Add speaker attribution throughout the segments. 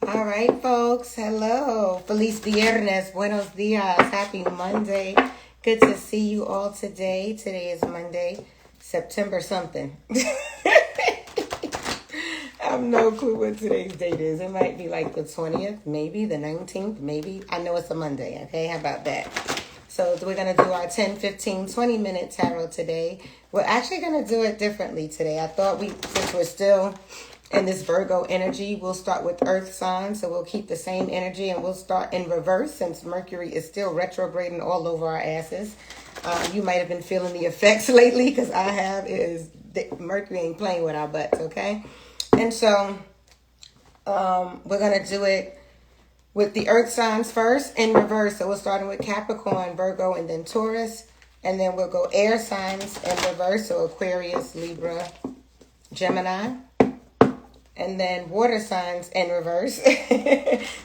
Speaker 1: All right, folks. Hello. Feliz Viernes. Buenos dias. Happy Monday. Good to see you all today. Today is Monday, September something. I have no clue what today's date is. It might be like the 20th, maybe the 19th, maybe. I know it's a Monday, okay? How about that? So we're going to do our 10, 15, 20-minute tarot today. We're actually going to do it differently today. I thought since we're still in this Virgo energy, we'll start with Earth signs. So we'll keep the same energy and we'll start in reverse since Mercury is still retrograding all over our asses. You might have been feeling the effects lately because I have. Mercury ain't playing with our butts, okay? And so we're going to do it with the Earth signs first in reverse. So we're starting with Capricorn, Virgo, and then Taurus. And then we'll go air signs in reverse. So Aquarius, Libra, Gemini. And then water signs in reverse.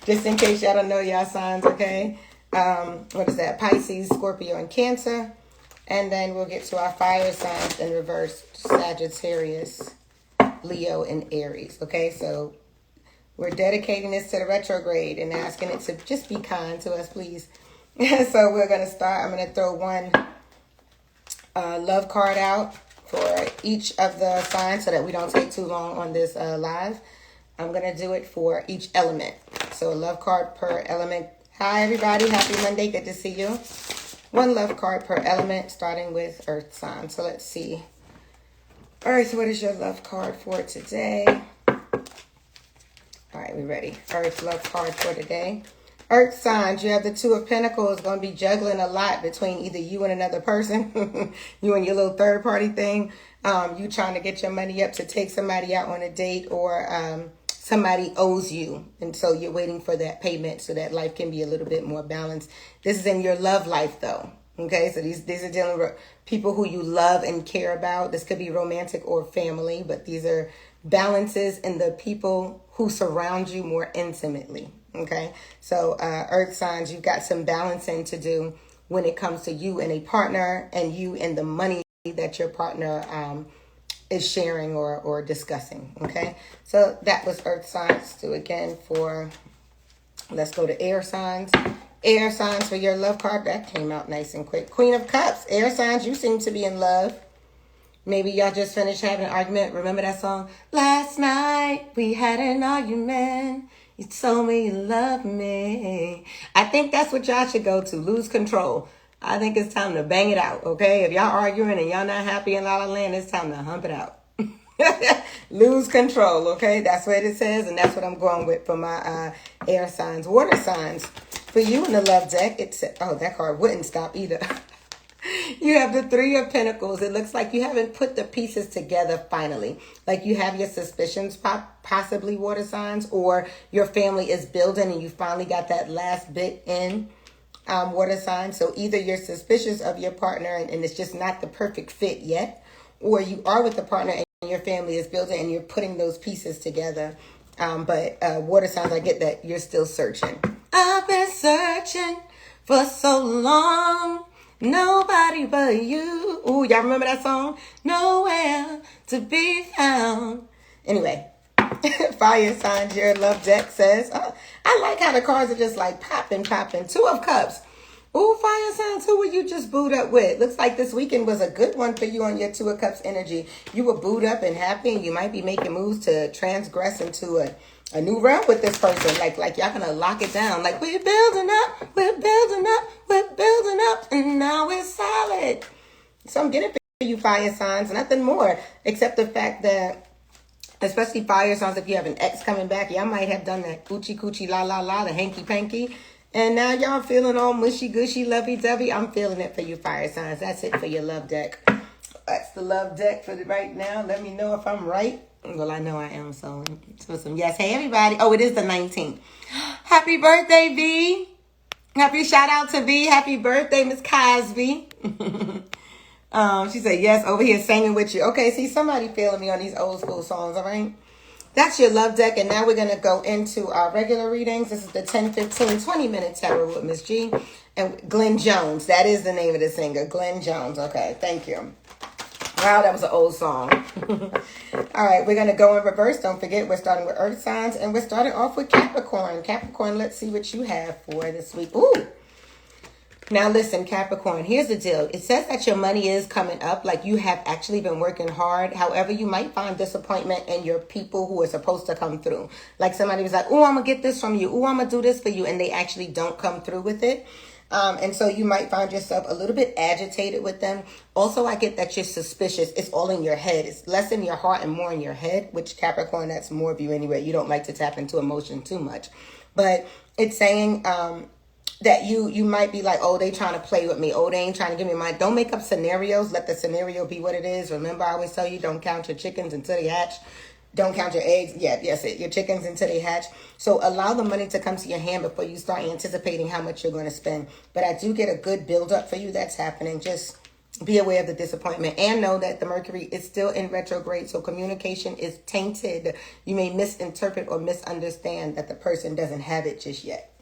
Speaker 1: Just in case y'all don't know y'all signs, okay? What is that? Pisces, Scorpio, and Cancer. And then we'll get to our fire signs in reverse. Sagittarius, Leo, and Aries. Okay, so we're dedicating this to the retrograde and asking it to just be kind to us, please. So we're going to start. I'm going to throw one love card out for each of the signs so that we don't take too long on this live. I'm going to do it for each element. So a love card per element. Hi, everybody. Happy Monday. Good to see you. One love card per element, starting with Earth sign. So let's see. Earth, what is your love card for today? All right, we're ready. Earth love card for today. Earth signs, you have the Two of Pentacles, going to be juggling a lot between either you and another person, you and your little third party thing, you trying to get your money up to take somebody out on a date, or somebody owes you. And so you're waiting for that payment so that life can be a little bit more balanced. This is in your love life though. Okay, so these are dealing with people who you love and care about. This could be romantic or family, but these are balances in the people who surround you more intimately. Okay, so Earth signs, you've got some balancing to do when it comes to you and a partner, and you and the money that your partner is sharing or discussing. Okay, so that was Earth signs. Do again for, let's go to air signs. Air signs for your love card. That came out nice and quick. Queen of Cups. Air signs, you seem to be in love. Maybe y'all just finished having an argument. Remember that song? Last night we had an argument. You told me you love me. I think that's what y'all should go to. Lose control. I think it's time to bang it out, okay? If y'all arguing and y'all not happy in La La Land, it's time to hump it out. Lose control, okay? That's what it says, and that's what I'm going with for my air signs. Water signs. For you in the love deck, it said, oh, that card wouldn't stop either. You have the Three of Pentacles. It looks like you haven't put the pieces together finally. Like you have your suspicions, possibly water signs, or your family is building and you finally got that last bit in water signs. So either you're suspicious of your partner and it's just not the perfect fit yet, or you are with the partner and your family is building and you're putting those pieces together. But water signs, I get that you're still searching. I've been searching for so long. Nobody but you. Ooh, y'all remember that song? Nowhere to be found. Anyway, fire signs, your love deck says, I like how the cards are just like popping. Two of Cups. Ooh, fire signs, who were you just booed up with? Looks like this weekend was a good one for you on your Two of Cups energy. You were booed up and happy, and you might be making moves to transgress into a new realm with this person. Like y'all gonna lock it down. Like we're building up, and now we're solid. So I'm getting for you fire signs, nothing more except the fact that, especially fire signs, if you have an ex coming back, y'all might have done that coochie la la la, the hanky panky. And now y'all feeling all mushy gushy, lovey dovey. I'm feeling it for you fire signs. That's it for your love deck. That's the love deck for right now. Let me know if I'm right. Well, I know I am, so some yes. Hey, everybody. Oh, it is the 19th. Happy birthday, V. Happy shout out to V. Happy birthday, Miss Cosby. She said, yes, over here singing with you. Okay, see, somebody feeling me on these old school songs, all right? That's your love deck, and now we're going to go into our regular readings. This is the 10, 15, 20-minute tarot with Miss G. And Glenn Jones, that is the name of the singer, Glenn Jones. Okay, thank you. Wow, that was an old song. All right, we're going to go in reverse. Don't forget, we're starting with earth signs, and we're starting off with Capricorn. Capricorn, let's see what you have for this week. Ooh. Now listen, Capricorn, here's the deal. It says that your money is coming up, like you have actually been working hard. However, you might find disappointment in your people who are supposed to come through. Like somebody was like, oh, I'm going to get this from you. Oh, I'm going to do this for you. And they actually don't come through with it. And so you might find yourself a little bit agitated with them. Also, I get that you're suspicious. It's all in your head. It's less in your heart and more in your head, which Capricorn, that's more of you anyway. You don't like to tap into emotion too much. But it's saying that you might be like, oh, they trying to play with me. Oh, they ain't trying to give me mine. Don't make up scenarios. Let the scenario be what it is. Remember, I always tell you, don't count your chickens until they hatch. Don't count your eggs. Yeah, yes, your chickens until they hatch. So allow the money to come to your hand before you start anticipating how much you're going to spend. But I do get a good buildup for you that's happening. Just be aware of the disappointment and know that the Mercury is still in retrograde. So communication is tainted. You may misinterpret or misunderstand that the person doesn't have it just yet.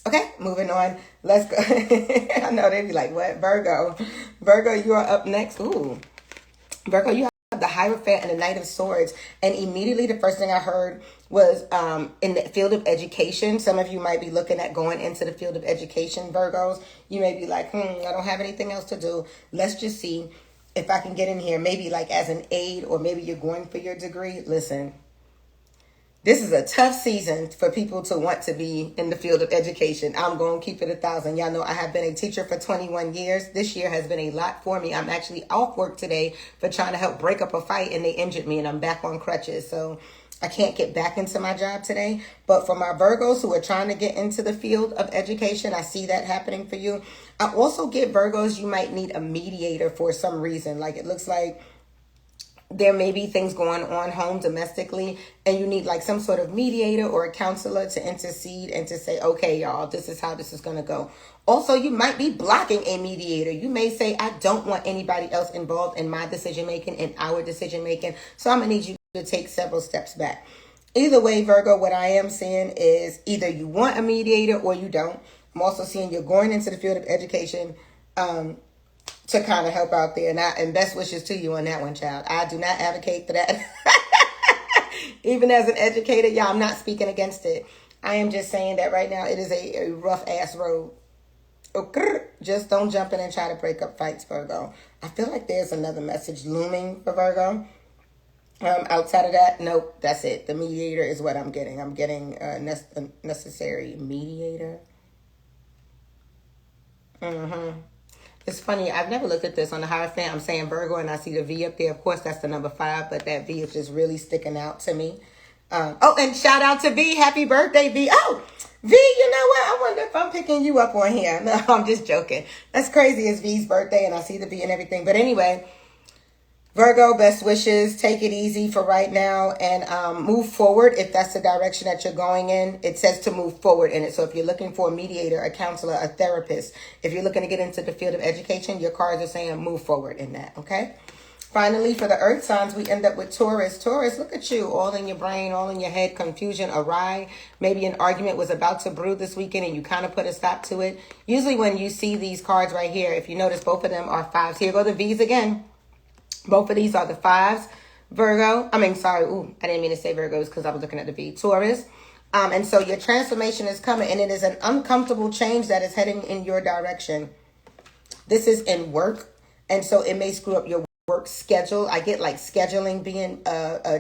Speaker 1: Okay, moving on. Let's go. I know they be like, what? Virgo. Virgo, you are up next. Ooh. Virgo, you have the Hierophant and the Knight of Swords. And immediately the first thing I heard was in the field of education. Some of you might be looking at going into the field of education, Virgos. You may be like, I don't have anything else to do. Let's just see if I can get in here. Maybe like as an aide, or maybe you're going for your degree. Listen. This is a tough season for people to want to be in the field of education. I'm going to keep it 1,000. Y'all know I have been a teacher for 21 years. This year has been a lot for me. I'm actually off work today for trying to help break up a fight, and they injured me, and I'm back on crutches. So I can't get back into my job today. But for my Virgos who are trying to get into the field of education, I see that happening for you. I also get Virgos, you might need a mediator for some reason. Like it looks like there may be things going on home domestically, and you need like some sort of mediator or a counselor to intercede and to say, okay, y'all, this is how this is going to go. Also, you might be blocking a mediator. You may say, I don't want anybody else involved in my decision-making, in our decision-making. So I'm going to need you to take several steps back. Either way, Virgo, what I am seeing is either you want a mediator or you don't. I'm also seeing you're going into the field of education, to kind of help out there. And best wishes to you on that one, child. I do not advocate for that. Even as an educator, y'all, I'm not speaking against it. I am just saying that right now it is a rough ass road. Okay. Just don't jump in and try to break up fights, Virgo. I feel like there's another message looming for Virgo. Outside of that, nope, that's it. The mediator is what I'm getting. I'm getting a necessary mediator. It's funny, I've never looked at this on the Hierophant. I'm saying Virgo, and I see the V up there. Of course, that's the number 5, but that V is just really sticking out to me. Oh, and shout out to V. Happy birthday, V. Oh, V, you know what? I wonder if I'm picking you up on here. No, I'm just joking. That's crazy. It's V's birthday, and I see the V and everything. But anyway, Virgo, best wishes. Take it easy for right now and move forward if that's the direction that you're going in. It says to move forward in it. So if you're looking for a mediator, a counselor, a therapist, if you're looking to get into the field of education, your cards are saying move forward in that, okay? Finally, for the earth signs, we end up with Taurus. Taurus, look at you, all in your brain, all in your head, confusion, awry. Maybe an argument was about to brew this weekend and you kind of put a stop to it. Usually when you see these cards right here, if you notice, both of them are 5s. Here go the V's again. Both of these are the 5s, Virgo. I didn't mean to say Virgos because I was looking at the V. Taurus. And so your transformation is coming, and it is an uncomfortable change that is heading in your direction. This is in work, and so it may screw up your work schedule. I get like scheduling being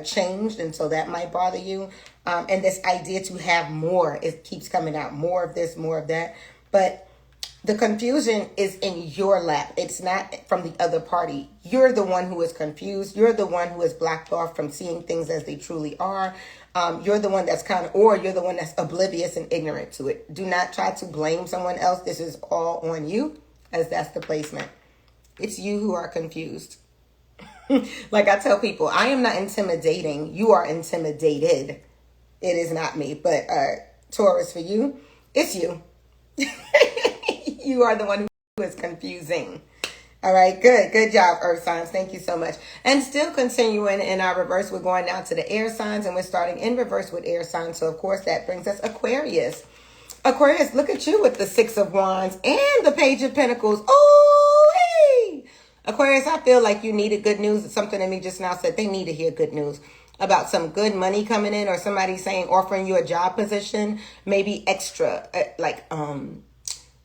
Speaker 1: changed, and so that might bother you. And this idea to have more, it keeps coming out. More of this, more of that. But the confusion is in your lap. It's not from the other party. You're the one who is confused. You're the one who is blocked off from seeing things as they truly are. You're the one that's or you're the one that's oblivious and ignorant to it. Do not try to blame someone else. This is all on you, as that's the placement. It's you who are confused. Like I tell people, I am not intimidating. You are intimidated. It is not me. But Taurus, for you, it's you. You are the one who is confusing. All right, good. Good job, earth signs. Thank you so much. And still continuing in our reverse, we're going now to the air signs, and we're starting in reverse with air signs. So, of course, that brings us Aquarius. Aquarius, look at you with the 6 of Wands and the Page of Pentacles. Oh, hey! Aquarius, I feel like you needed good news. Something in me just now said they need to hear good news about some good money coming in, or somebody saying, offering you a job position, maybe extra,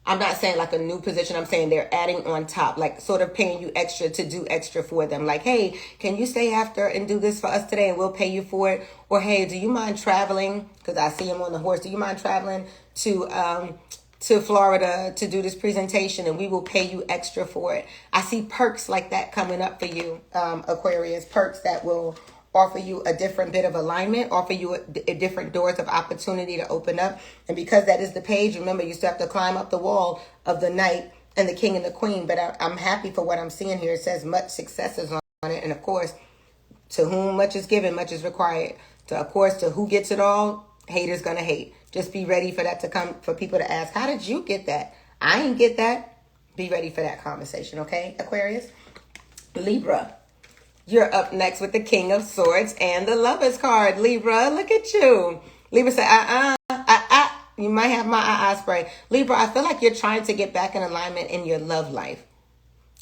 Speaker 1: I'm not saying like a new position. I'm saying they're adding on top, like sort of paying you extra to do extra for them. Like, hey, can you stay after and do this for us today and we'll pay you for it? Or, hey, do you mind traveling? Because I see him on the horse. Do you mind traveling to Florida to do this presentation and we will pay you extra for it? I see perks like that coming up for you, Aquarius. Perks that will offer you a different bit of alignment, offer you a different doors of opportunity to open up. And because that is the page, remember, you still have to climb up the wall of the knight and the king and the queen. But I'm happy for what I'm seeing here. It says much success is on it. And of course, to whom much is given, much is required. Of course, to who gets it all, haters gonna hate. Just be ready for that to come, for people to ask, how did you get that? I ain't get that. Be ready for that conversation, okay, Aquarius? Libra. You're up next with the King of Swords and the Lovers card. Libra, look at you. Libra say, you might have my spray. Libra, I feel like you're trying to get back in alignment in your love life.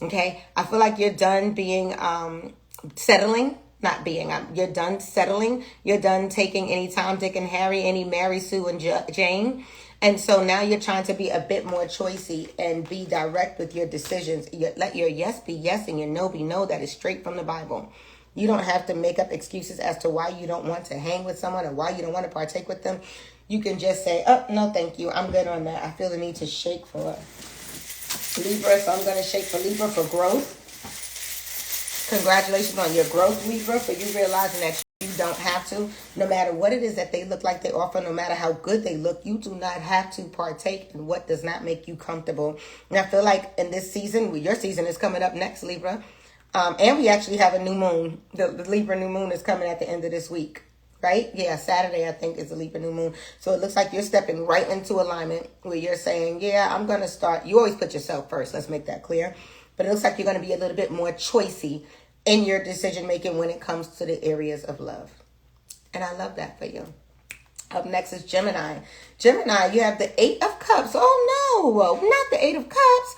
Speaker 1: Okay? I feel like you're done being, settling. You're done settling. You're done taking any Tom, Dick, and Harry, any Mary, Sue, and Jane. And so now you're trying to be a bit more choicey and be direct with your decisions. Let your yes be yes and your no be no. That is straight from the Bible. You don't have to make up excuses as to why you don't want to hang with someone or why you don't want to partake with them. You can just say, oh, no, thank you. I'm good on that. I feel the need to shake for Libra. So I'm going to shake for Libra for growth. Congratulations on your growth, Libra, for you realizing that you don't have to. No matter what it is that they look like they offer, no matter how good they look, you do not have to partake in what does not make you comfortable. And I feel like in this season, your season is coming up next, Libra. And we actually have a new moon. The Libra new moon is coming at the end of this week, right? Yeah, Saturday, I think, is the Libra new moon. So it looks like you're stepping right into alignment where you're saying, yeah, I'm going to start. You always put yourself first. Let's make that clear. But it looks like you're going to be a little bit more choicey in your decision making when it comes to the areas of love. And I love that for you. Up next is Gemini. Gemini, you have the 8 of Cups. Oh no, not the 8 of Cups.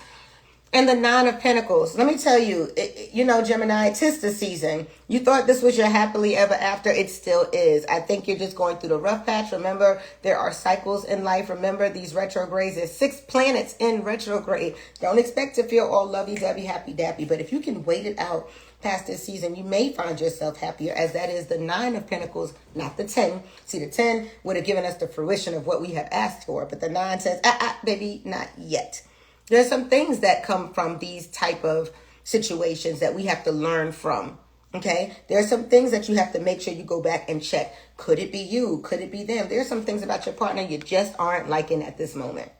Speaker 1: And the 9 of Pentacles. Let me tell you, Gemini, 'tis the season. You thought this was your happily ever after. It still is. I think you're just going through the rough patch. Remember, there are cycles in life. Remember, these retrogrades, there's 6 planets in retrograde. Don't expect to feel all lovey-dovey, happy-dappy. But if you can wait it out past this season, you may find yourself happier, as that is the 9 of Pentacles, not the 10. See, the 10 would have given us the fruition of what we have asked for. But the 9 says, baby, not yet. There's some things that come from these type of situations that we have to learn from. Okay. There's some things that you have to make sure you go back and check. Could it be you? Could it be them? There's some things about your partner you just aren't liking at this moment.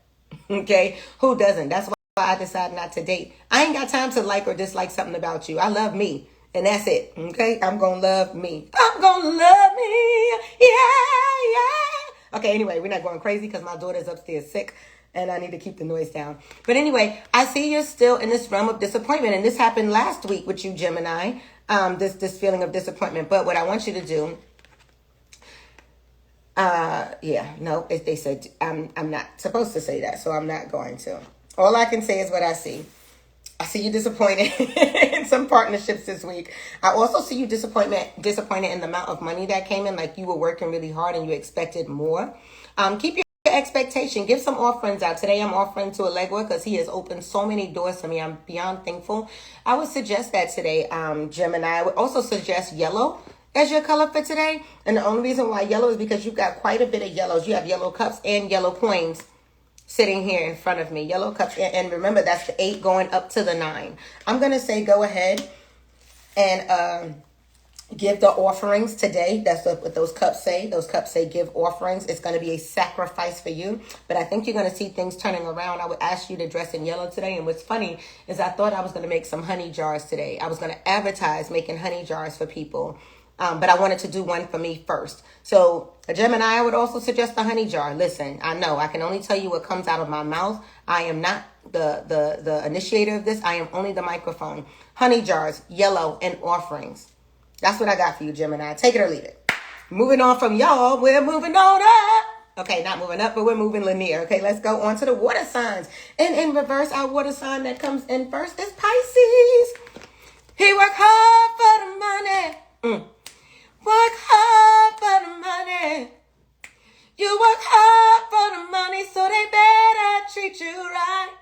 Speaker 1: Okay. Who doesn't? That's why I decided not to date. I ain't got time to like or dislike something about you. I love me. And that's it. Okay. I'm going to love me. I'm going to love me. Yeah. Okay. Anyway, we're not going crazy because my daughter's upstairs sick. And I need to keep the noise down. But anyway, I see you're still in this realm of disappointment. And this happened last week with you, Gemini. This feeling of disappointment. But what I want you to do, they said I'm not supposed to say that. So I'm not going to. All I can say is what I see. I see you disappointed in some partnerships this week. I also see you disappointed in the amount of money that came in. Like you were working really hard and you expected more. Keep your expectation. Give some offerings out. Today I'm offering to Allegra because he has opened so many doors for me. I'm beyond thankful. I would suggest that today, Gemini. I would also suggest yellow as your color for today. And the only reason why yellow is because you've got quite a bit of yellows. You have yellow cups and yellow coins sitting here in front of me. Yellow cups. And remember, that's the 8 going up to the 9. I'm going to say go ahead and give the offerings today. That's what those cups say. Those cups say give offerings. It's going to be a sacrifice for you. But I think you're going to see things turning around. I would ask you to dress in yellow today. And what's funny is I thought I was going to make some honey jars today. I was going to advertise making honey jars for people. But I wanted to do one for me first. So a Gemini, I would also suggest a honey jar. Listen, I know I can only tell you what comes out of my mouth. I am not the initiator of this. I am only the microphone. Honey jars, yellow, and offerings. That's what I got for you, Gemini. Take it or leave it. Moving on from y'all, we're moving on up Okay, not moving up, but we're moving linear. Okay, let's go on to the water signs. And in reverse, our water sign that comes in first is Pisces. He work hard for the money. Work hard for the money. You work hard for the money, so they better treat you right.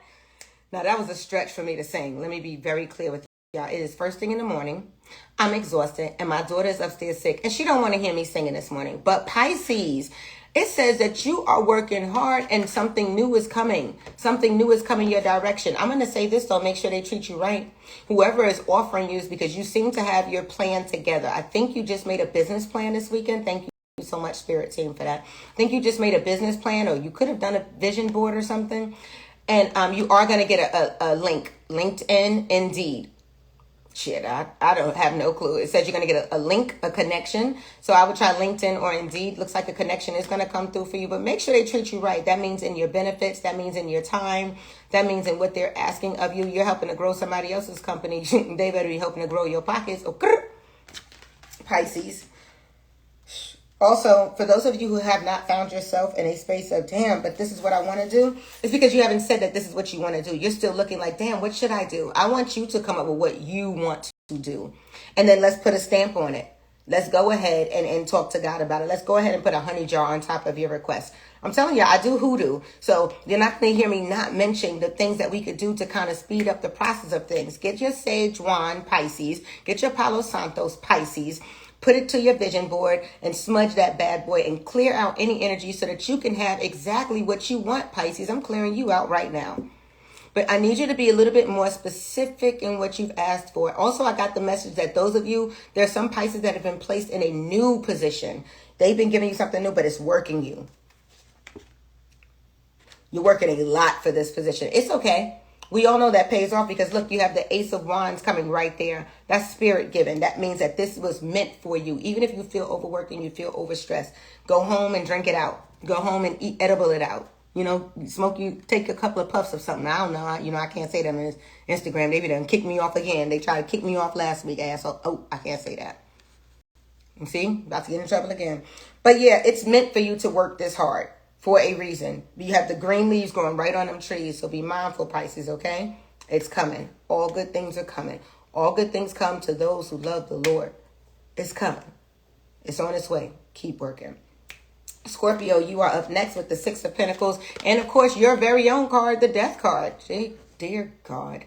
Speaker 1: Now, that was a stretch for me to sing. Let me be very clear with y'all. It is first thing in the morning. I'm exhausted, and my daughter is upstairs sick, and she don't want to hear me singing this morning. But Pisces, it says that you are working hard, and something new is coming. Something new is coming your direction. I'm going to say this, though. Make sure they treat you right. Whoever is offering you is because you seem to have your plan together. I think you just made a business plan this weekend. Thank you so much, Spirit Team, for that. I think you just made a business plan, or you could have done a vision board or something. And you are going to get a link, LinkedIn, Indeed. Shit, I don't have no clue. It says you're going to get a link, a connection. So I would try LinkedIn or Indeed. Looks like a connection is going to come through for you. But make sure they treat you right. That means in your benefits. That means in your time. That means in what they're asking of you. You're helping to grow somebody else's company. They better be helping to grow your pockets. Okay. Pisces. Also, for those of you who have not found yourself in a space of, damn, but this is what I want to do, it's because you haven't said that this is what you want to do. You're still looking like, damn, what should I do? I want you to come up with what you want to do. And then let's put a stamp on it. Let's go ahead and talk to God about it. Let's go ahead and put a honey jar on top of your request. I'm telling you, I do hoodoo. So you're not going to hear me not mention the things that we could do to kind of speed up the process of things. Get your Sage Wand, Pisces. Get your Palo Santos, Pisces. Put it to your vision board and smudge that bad boy and clear out any energy so that you can have exactly what you want, Pisces. I'm clearing you out right now. But I need you to be a little bit more specific in what you've asked for. Also, I got the message that those of you, there's some Pisces that have been placed in a new position. They've been giving you something new, but it's working you. You're working a lot for this position. It's okay. We all know that pays off because, look, you have the Ace of Wands coming right there. That's spirit given. That means that this was meant for you. Even if you feel overworked and you feel overstressed, go home and drink it out. Go home and edible it out. You know, take a couple of puffs of something. I don't know. I can't say that on Instagram. They done kick me off again. They tried to kick me off last week, asshole. Oh, I can't say that. You see? About to get in trouble again. But yeah, it's meant for you to work this hard. For a reason. You have the green leaves growing right on them trees. So be mindful, Pisces, okay? It's coming. All good things are coming. All good things come to those who love the Lord. It's coming. It's on its way. Keep working. Scorpio, you are up next with the Six of Pentacles. And, of course, your very own card, the Death card. Dear God.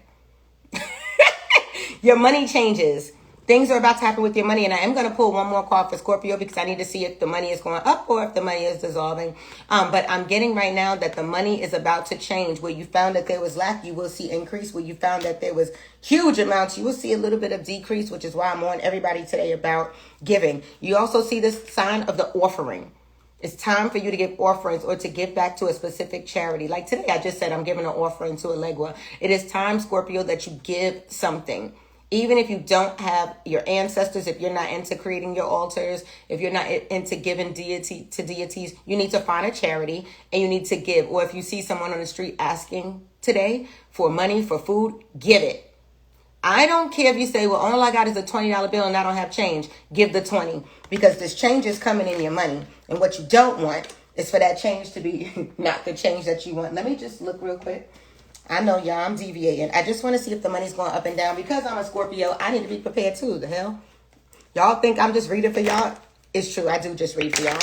Speaker 1: Your money changes. Things are about to happen with your money, and I am going to pull one more card for Scorpio because I need to see if the money is going up or if the money is dissolving. But I'm getting right now that the money is about to change. Where you found that there was lack, you will see increase. Where you found that there was huge amounts, you will see a little bit of decrease, which is why I'm on everybody today about giving. You also see this sign of the offering. It's time for you to give offerings or to give back to a specific charity. Like today, I just said I'm giving an offering to Allegua. It is time, Scorpio, that you give something. Even if you don't have your ancestors, if you're not into creating your altars, if you're not into giving deity to deities, you need to find a charity and you need to give. Or if you see someone on the street asking today for money, for food, give it. I don't care if you say, well, all I got is a $20 bill and I don't have change. Give the 20 because this change is coming in your money. And what you don't want is for that change to be not the change that you want. Let me just look real quick. I know, y'all, I'm deviating. I just want to see if the money's going up and down. Because I'm a Scorpio, I need to be prepared too. The hell? Y'all think I'm just reading for y'all? It's true. I do just read for y'all.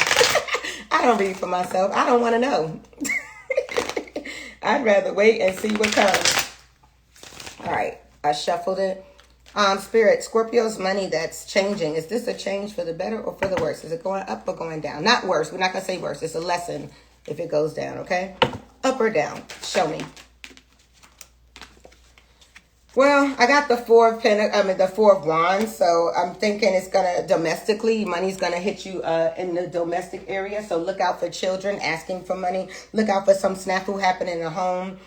Speaker 1: I don't read for myself. I don't want to know. I'd rather wait and see what comes. All right. I shuffled it. Spirit, Scorpio's money that's changing. Is this a change for the better or for the worse? Is it going up or going down? Not worse. We're not going to say worse. It's a lesson if it goes down, okay? Up or down? Show me. Well, I got the Four of Wands, so I'm thinking it's gonna domestically, money's gonna hit you in the domestic area. So look out for children asking for money. Look out for some snafu happening in the home.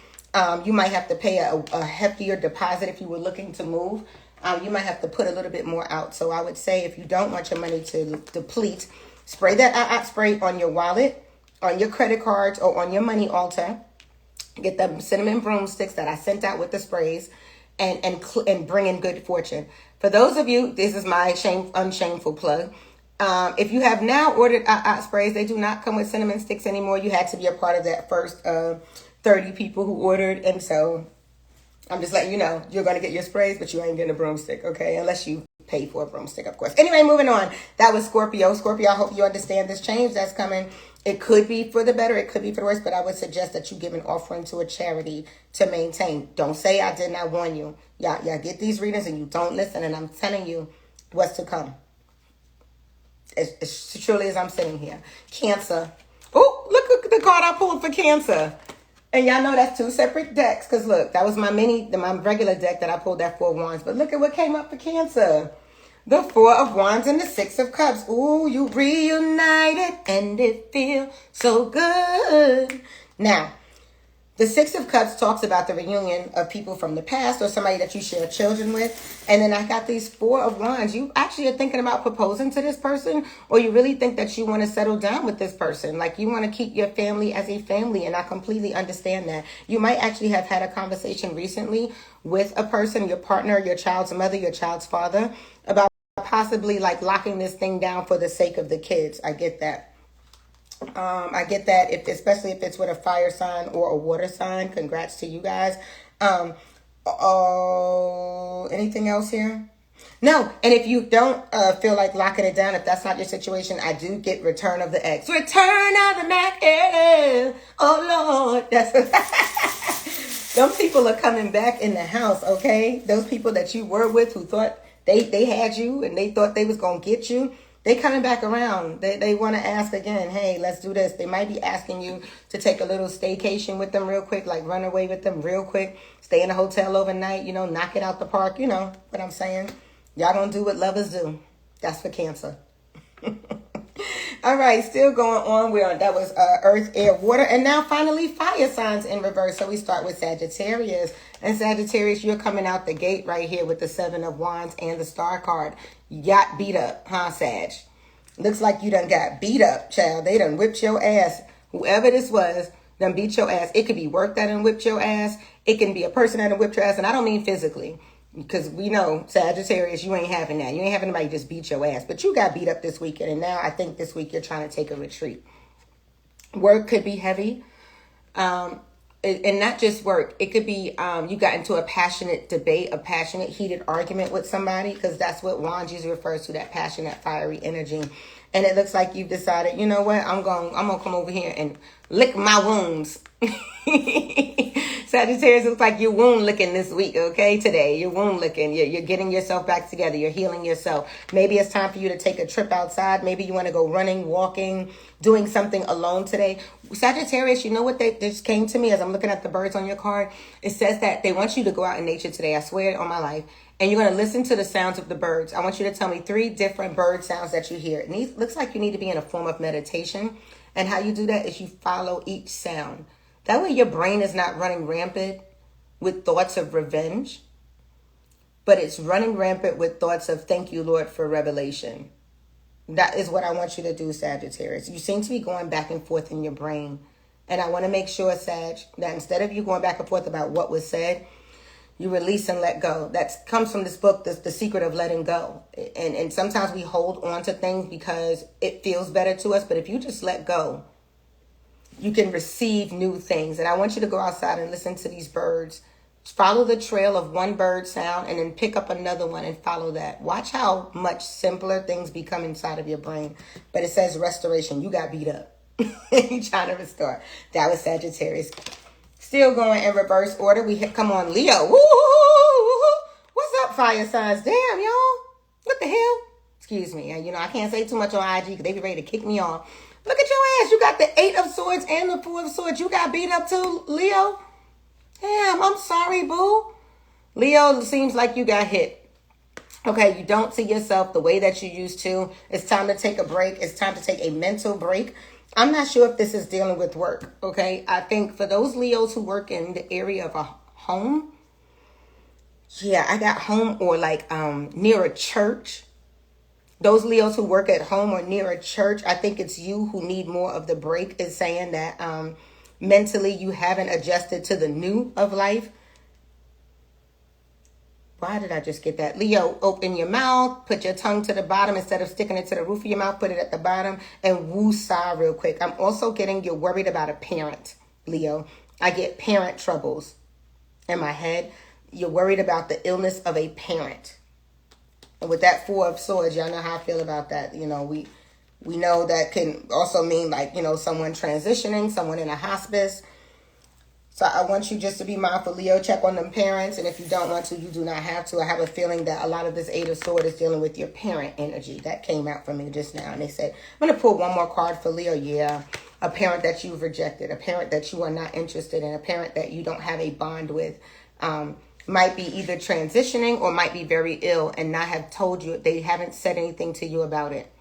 Speaker 1: You might have to pay a heftier deposit if you were looking to move. You might have to put a little bit more out. So I would say if you don't want your money to deplete, spray that spray on your wallet, on your credit cards, or on your money altar. Get the cinnamon broomsticks that I sent out with the sprays. And bring in good fortune. For those of you, this is my unshameful plug. If you have now ordered sprays, they do not come with cinnamon sticks anymore. You had to be a part of that first 30 people who ordered. And so I'm just letting you know, you're going to get your sprays, but you ain't getting a broomstick, okay? Unless you pay for a broomstick, of course. Anyway, moving on. That was Scorpio. Scorpio, I hope you understand this change that's coming. It could be for the better. It could be for the worse, but I would suggest that you give an offering to a charity to maintain. Don't say I did not warn you. Y'all get these readings and you don't listen, and I'm telling you what's to come. As truly as I'm sitting here. Cancer. Oh, look at the card I pulled for Cancer. And y'all know that's two separate decks. Because look, that was my regular deck that I pulled, that 4 of Wands. But look at what came up for Cancer. The 4 of Wands and the 6 of Cups. Ooh, you reunited and it feels so good. Now, the 6 of Cups talks about the reunion of people from the past or somebody that you share children with. And then I got these 4 of Wands. You actually are thinking about proposing to this person, or you really think that you want to settle down with this person. Like you want to keep your family as a family, and I completely understand that. You might actually have had a conversation recently with a person, your partner, your child's mother, your child's father, about possibly like locking this thing down for the sake of the kids. I get that. I get that, especially if it's with a fire sign or a water sign. Congrats to you guys. Anything else here? No. And if you don't feel like locking it down, if that's not your situation, I do get Return of the X. Return of the Mac. Oh, Lord. That's Some people are coming back in the house, okay? Those people that you were with who thought they had you and they thought they was going to get you. They coming back around. They want to ask again, hey, let's do this. They might be asking you to take a little staycation with them real quick, like run away with them real quick, stay in a hotel overnight, knock it out the park, you know what I'm saying? Y'all gonna do what lovers do. That's for Cancer. All right, still going on. That was earth, air, water, and now finally fire signs in reverse. So we start with Sagittarius. And Sagittarius, you're coming out the gate right here with the 7 of Wands and the Star card. You got beat up, huh, Sag? Looks like you done got beat up, child. They done whipped your ass. Whoever this was done beat your ass. It could be work that done whipped your ass. It can be a person that done whipped your ass. And I don't mean physically. Because we know, Sagittarius, you ain't having that. You ain't having anybody just beat your ass. But you got beat up this weekend. And now I think this week you're trying to take a retreat. Work could be heavy. And not just work. It could be you got into a passionate debate, a passionate, heated argument with somebody. Because that's what Wands usually refers to, that passionate, fiery energy. And it looks like you've decided, you know what? I'm gonna come over here and lick my wounds. Sagittarius, looks like you're wound licking this week, okay? Today, you're wound licking. You're getting yourself back together. You're healing yourself. Maybe it's time for you to take a trip outside. Maybe you want to go running, walking, doing something alone today. Sagittarius, you know what they just came to me as I'm looking at the birds on your card? It says that they want you to go out in nature today. I swear it on my life. And you're going to listen to the sounds of the birds. I want you to tell me 3 different bird sounds that you hear. It looks like you need to be in a form of meditation. And how you do that is you follow each sound. That way your brain is not running rampant with thoughts of revenge, but it's running rampant with thoughts of thank you, Lord, for revelation. That is what I want you to do, Sagittarius. You seem to be going back and forth in your brain. And I want to make sure, Sag, that instead of you going back and forth about what was said, you release and let go. That comes from this book, The Secret of Letting Go. And sometimes we hold on to things because it feels better to us. But if you just let go, you can receive new things. And I want you to go outside and listen to these birds. Follow the trail of one bird sound and then pick up another one and follow that. Watch how much simpler things become inside of your brain. But it says restoration. You got beat up. You're trying to restore. That was Sagittarius. Still going in reverse order. Come on, Leo. Woo, what's up, fire signs? Damn, y'all. What the hell? Excuse me. I can't say too much on IG because they be ready to kick me off. Look at your ass. You got the 8 of Swords and the 4 of Swords. You got beat up too, Leo. Damn, I'm sorry, boo. Leo, seems like you got hit. Okay, you don't see yourself the way that you used to. It's time to take a break. It's time to take a mental break. I'm not sure if this is dealing with work, okay? I think for those Leos who work in the area of a home, yeah, I got home or like near a church. Those Leos who work at home or near a church, I think it's you who need more of the break. Is saying that mentally you haven't adjusted to the new of life. Why did I just get that? Leo, open your mouth, put your tongue to the bottom instead of sticking it to the roof of your mouth, put it at the bottom, and woo-saw real quick. I'm also getting you're worried about a parent, Leo. I get parent troubles in my head. You're worried about the illness of a parent. And with that Four of Swords, y'all know how I feel about that. You know, we know that can also mean like, you know, someone transitioning, someone in a hospice. So I want you just to be mindful, Leo. Check on them parents. And if you don't want to, you do not have to. I have a feeling that a lot of this Eight of Swords is dealing with your parent energy. That came out for me just now. And they said, I'm going to pull one more card for Leo. Yeah. A parent that you've rejected. A parent that you are not interested in. A parent that you don't have a bond with. Might be either transitioning or might be very ill and not have told you. They haven't said anything to you about it.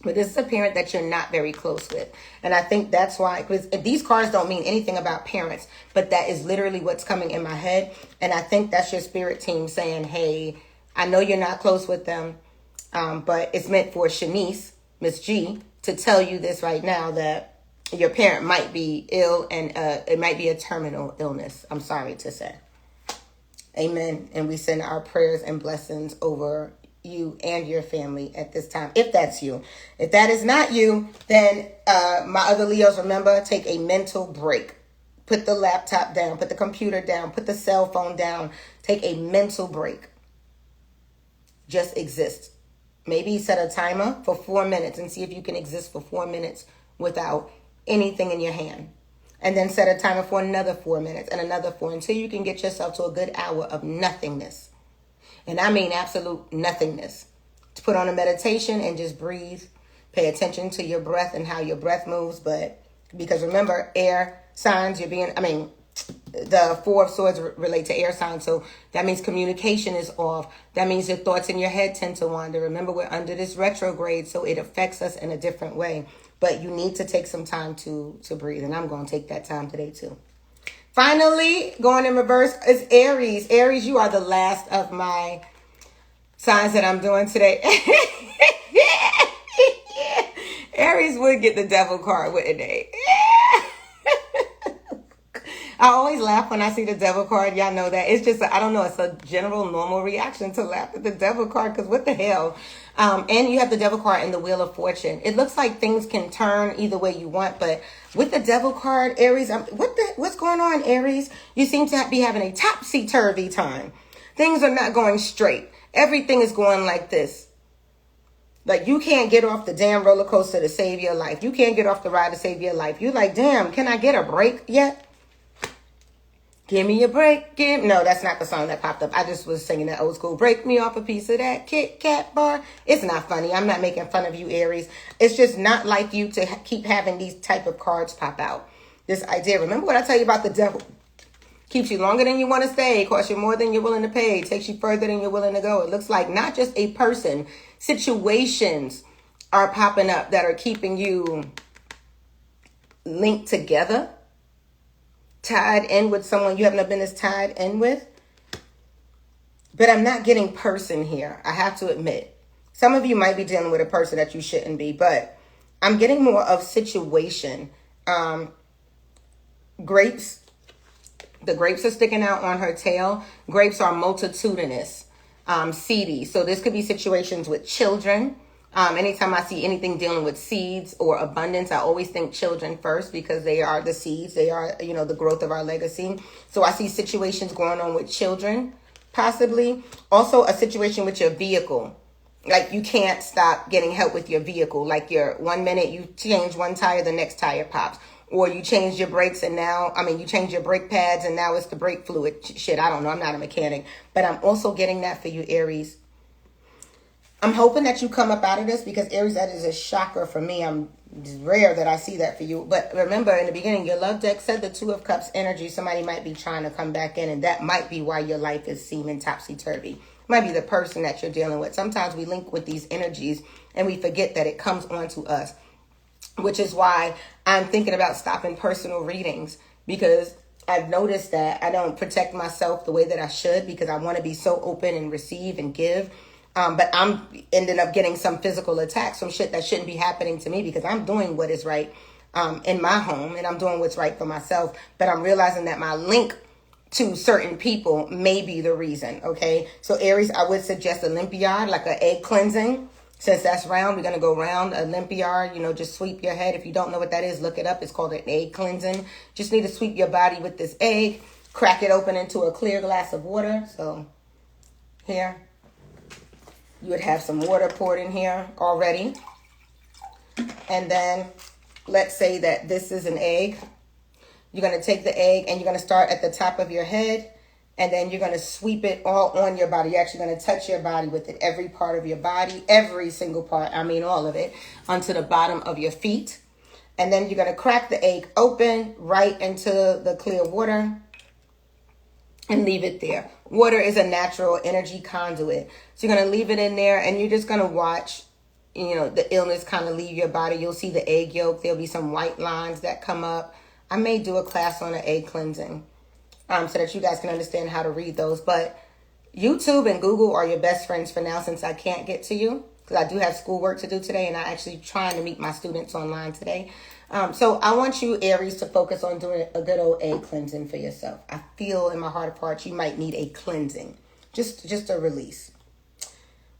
Speaker 1: But this is a parent that you're not very close with. And I think that's why, because these cards don't mean anything about parents, but that is literally what's coming in my head. And I think that's your spirit team saying, hey, I know you're not close with them, but it's meant for Shanice, Miss G, to tell you this right now, that your parent might be ill and it might be a terminal illness. I'm sorry to say. Amen. And we send our prayers and blessings over you and your family at this time, if that's you. If that is not you, then my other Leos, remember, take a mental break. Put the laptop down, put the computer down, put the cell phone down. Take a mental break. Just exist. Maybe set a timer for 4 minutes and see if you can exist for 4 minutes without anything in your hand. And then set a timer for another 4 minutes and another 4 until you can get yourself to a good hour of nothingness. And I mean absolute nothingness. To put on a meditation and just breathe. Pay attention to your breath and how your breath moves. But because remember, air signs, the Four of Swords relate to air signs. So that means communication is off. That means your thoughts in your head tend to wander. Remember, we're under this retrograde, so it affects us in a different way. But you need to take some time to breathe. And I'm going to take that time today too. Finally, going in reverse is Aries. Aries, you are the last of my signs that I'm doing today. Aries would get the devil card, wouldn't they? I always laugh when I see the devil card. Y'all know that. It's just, I don't know, it's a general normal reaction to laugh at the devil card, because what the hell? And you have the devil card in the Wheel of Fortune. It looks like things can turn either way you want, but with the devil card, Aries, what's going on, Aries? You seem to be having a topsy-turvy time. Things are not going straight. Everything is going like this. Like, you can't get off the damn roller coaster to save your life. You can't get off the ride to save your life. You're like, damn, can I get a break yet? Give me a break. No, that's not the song that popped up. I just was singing that old school. Break me off a piece of that Kit Kat bar. It's not funny. I'm not making fun of you, Aries. It's just not like you to keep having these type of cards pop out. This idea. Remember what I tell you about the devil? Keeps you longer than you want to stay. Costs you more than you're willing to pay. Takes you further than you're willing to go. It looks like not just a person. Situations are popping up that are keeping you linked together. Tied in with someone you have no business tied in with. But I'm not getting person here. I have to admit. Some of you might be dealing with a person that you shouldn't be. But I'm getting more of situation. Grapes. The grapes are sticking out on her tail. Grapes are multitudinous. Seedy. So this could be situations with children. Anytime I see anything dealing with seeds or abundance, I always think children first, because they are the seeds. They are, the growth of our legacy. So I see situations going on with children, possibly. Also a situation with your vehicle. Like, you can't stop getting help with your vehicle. Like, 1 minute you change one tire, the next tire pops. Or you change your brakes and you change your brake pads and now it's the brake fluid. Shit, I don't know. I'm not a mechanic. But I'm also getting that for you, Aries. I'm hoping that you come up out of this, because Aries, that is a shocker for me. It's rare that I see that for you. But remember, in the beginning, your love deck said the Two of Cups energy. Somebody might be trying to come back in, and that might be why your life is seeming topsy-turvy. Might be the person that you're dealing with. Sometimes we link with these energies and we forget that it comes onto us, which is why I'm thinking about stopping personal readings, because I've noticed that I don't protect myself the way that I should, because I want to be so open and receive and give. But I'm ending up getting some physical attacks, some shit that shouldn't be happening to me, because I'm doing what is right in my home, and I'm doing what's right for myself. But I'm realizing that my link to certain people may be the reason, okay? So Aries, I would suggest Olympiad, like an egg cleansing. Since that's round, we're going to go round Olympiad, just sweep your head. If you don't know what that is, look it up. It's called an egg cleansing. Just need to sweep your body with this egg, crack it open into a clear glass of water. So here, you would have some water poured in here already. And then let's say that this is an egg. You're going to take the egg and you're going to start at the top of your head. And then you're going to sweep it all on your body. You're actually going to touch your body with it. Every part of your body, every single part, I mean all of it, onto the bottom of your feet. And then you're going to crack the egg open right into the clear water and leave it there. Water is a natural energy conduit. So you're going to leave it in there and you're just going to watch, the illness kind of leave your body. You'll see the egg yolk. There'll be some white lines that come up. I may do a class on an egg cleansing. So that you guys can understand how to read those. But YouTube and Google are your best friends for now since I can't get to you. Because I do have schoolwork to do today and I'm actually trying to meet my students online today. So I want you, Aries, to focus on doing a good old egg cleansing for yourself. I feel in my heart of hearts you might need a cleansing. Just a release.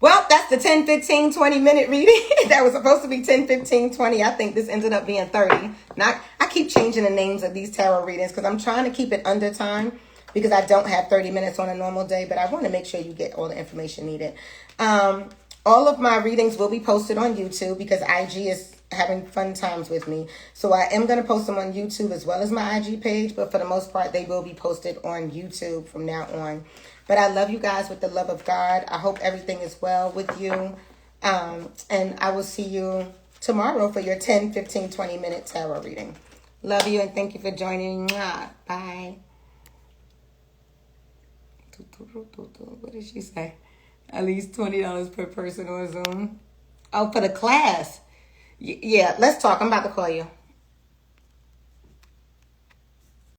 Speaker 1: Well, that's the 10, 15, 20-minute reading. That was supposed to be 10, 15, 20. I think this ended up being 30. I keep changing the names of these tarot readings because I'm trying to keep it under time because I don't have 30 minutes on a normal day, but I want to make sure you get all the information needed. All of my readings will be posted on YouTube because IG is having fun times with me. So I am going to post them on YouTube as well as my IG page, but for the most part, they will be posted on YouTube from now on. But I love you guys with the love of God. I hope everything is well with you. And I will see you tomorrow for your 10, 15, 20-minute tarot reading. Love you and thank you for joining. Bye. What did she say? At least $20 per person on Zoom. Oh, for the class. Yeah, let's talk. I'm about to call you.